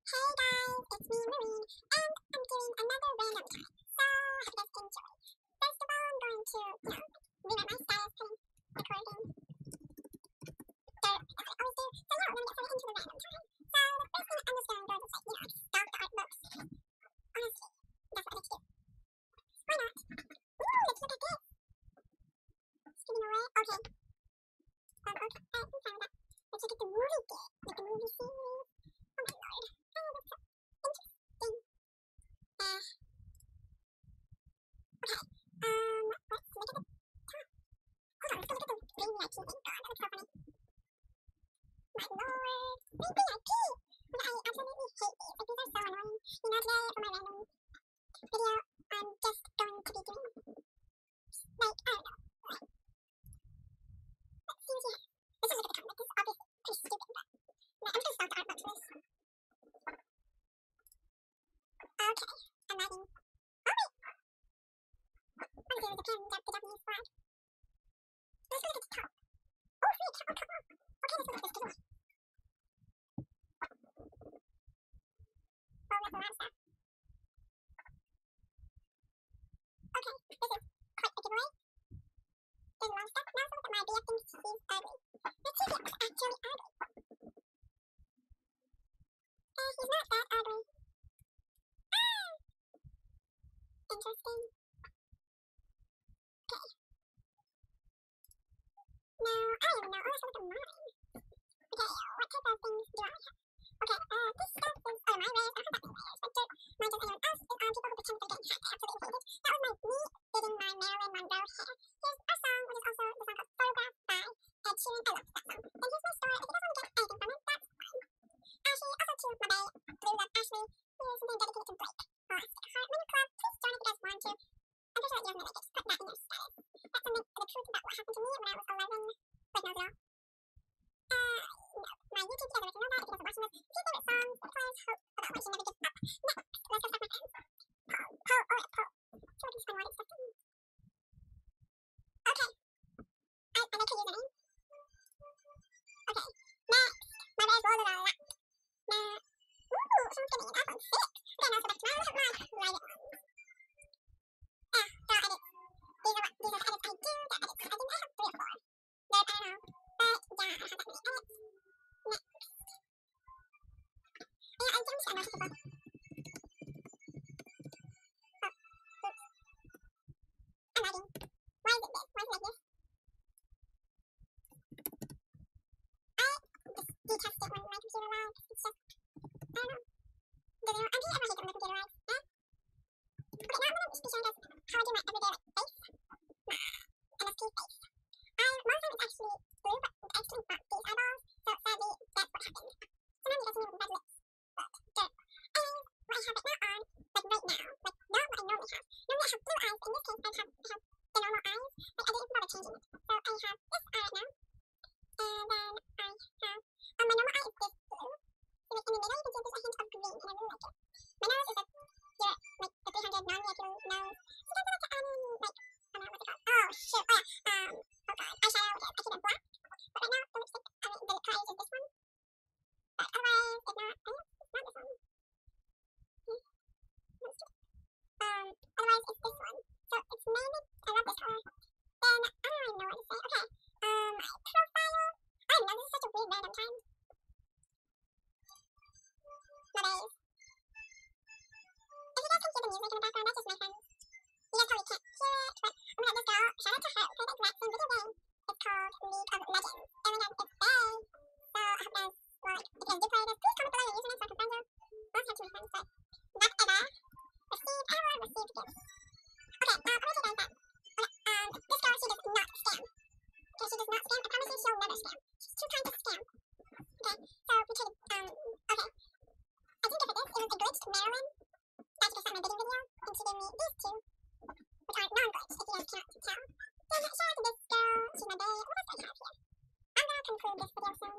Hey guys, it's me Marie, and I'm doing another random time. So I hope you guys enjoy. First of all, I'm going to, rewrite my status pin recording. So that's what I always do. So yeah, we're gonna get started into the random time. So the first thing I'm just gonna go is like, stalk the art books. Honestly, that's what I like to do. Why not? Ooh, let's look at this. Skipping away. Okay. Okay, I'm fine with that. Let's look at the movie bit, like the movie series. Oh my lord. Oh, that's so interesting. Okay. Let's look at the top. Hold on, let's go look at the green VIP thing. God, that looks so funny. My lord. Green VIP! Okay, I absolutely hate these. Like, these are so annoying. You know, today for my random video, I'm just going to be doing, like, I don't know. Like, let's see what he has. Let's just look at the comic. This is obviously pretty stupid, but I'm just gonna start the art book for this. Okay, I'm writing. Oh wait! Obviously, there's a pin, the Japanese flag. Let's go look at the top. Oh, free account. Okay, let's look at this giveaway. Oh, that's a lot of stuff. Okay, this is quite a giveaway. There's a lot of stuff. Now let's look at my BF thinks he's ugly. Let's see if he looks actually ugly. He's not that ugly. Ah! Interesting. Okay. Now, I don't even know. Oh, let's look at mine. Okay, what type of things do I have? Okay, this stuff is, oh, my rares, I don't have that many rares, but mine just anyone else is people who pretend they're getting hacked. I absolutely hate it. That was me bidding my Marilyn Monroe hair. Here's our song, which is also the song called Photograph by Ed Sheeran. I love that song. Then here's my store. If you guys want to get anything from it, that's fine. Ashley, also to my bae, Blue Love Ashley. Here's something dedicated to Blake. Oh, I stick a heart. Mini Club, please join if you guys want to. I'm pretty sure that you guys know that. Just put that in your status. That's something, the truth about what happened to me when I was 11. Blake knows it all. My YouTube channel, if you know that, if you guys are watching this, see favorite songs, the players hope about why she never gives up. Next, let's go start my friends. Paul, oh yeah, Paul. See what these fun words stuff to me. Okay, I like her username. Okay, next, my bear's roll a lot. Now, ooh, someone's giving me an iPhone 6. Okay, now so back to mine. Look at my private ones. Yeah, there are edits. These are the edits I do. The edits, I think I have 3 or 4. But I don't know. But yeah, I don't have that many edits. Next. Yeah, I think I'm noticeable. Oh, oops. I'm lagging. Why is it this? Why is it like this? I just detest it when my computer lags. It's just, I don't know. I'm getting ever hate it when my computer lags. Eh? Okay, now I'm gonna be showing you guys how I do my everyday like face. MSP face. Most of it's actually blue, but I actually bought these eyeballs, so sadly, that's what happened. So now you guys see me with red lips. But, dirt. Anyways, what I have right now on, like right now, like not what I normally have. Normally I have blue eyes, but in this case I have the normal eyes. Like I didn't bother changing it. So I have this eye right now. And then I have, my normal eye is this blue. So like in the middle you can see there's a hint of green, and I really like it. My nose is like the 300 non-reactive nose. So that's like, like, I don't know what's it called. Oh, shoot, oh yeah, oh god, eyeshadow, yes, I keep it black. But right now, the lipstick, the color is this one. But otherwise, it's not, it's not this one. Otherwise, it's this one. So it's mainly, I love this color. Then, I don't really know what to say. Okay, my profile. I don't know, this is such a weird random time. My days. If you guys can hear the music in the background, that's just my friends. You guys probably can't hear it, but oh my god, this girl, shout out to her, plays the exact same video game. It's called League of Legends. Oh my god, it's Faye. So I hope you guys, well, like, if you guys do play this, please comment below your username so I can friend you. I don't have too many friends, but whatever. Received, I don't want received gifts. Okay, I'm gonna tell you guys that. Okay, this girl, she does not scam. Okay, she does not scam. I promise you she'll never scam. She's too kind to scam. Okay, so we traded, okay. I didn't get for this, it was a glitched Marilyn. That she just saw my bidding video, and she gave me these two, which are non-glitched, if you guys can't tell. Then shout out to this girl, she's my bae. What else do I have here? I'm gonna conclude this video soon.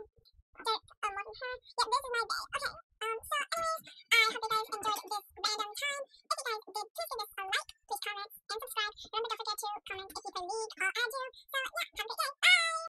Dirt, wasn't her. Yeah, this is my bae. Okay, so anyways, I hope you guys enjoyed this random time. If you guys did, please give this a like, please comment, and subscribe. Remember, don't forget to comment if you play League, I'll add you. So yeah, have a great day.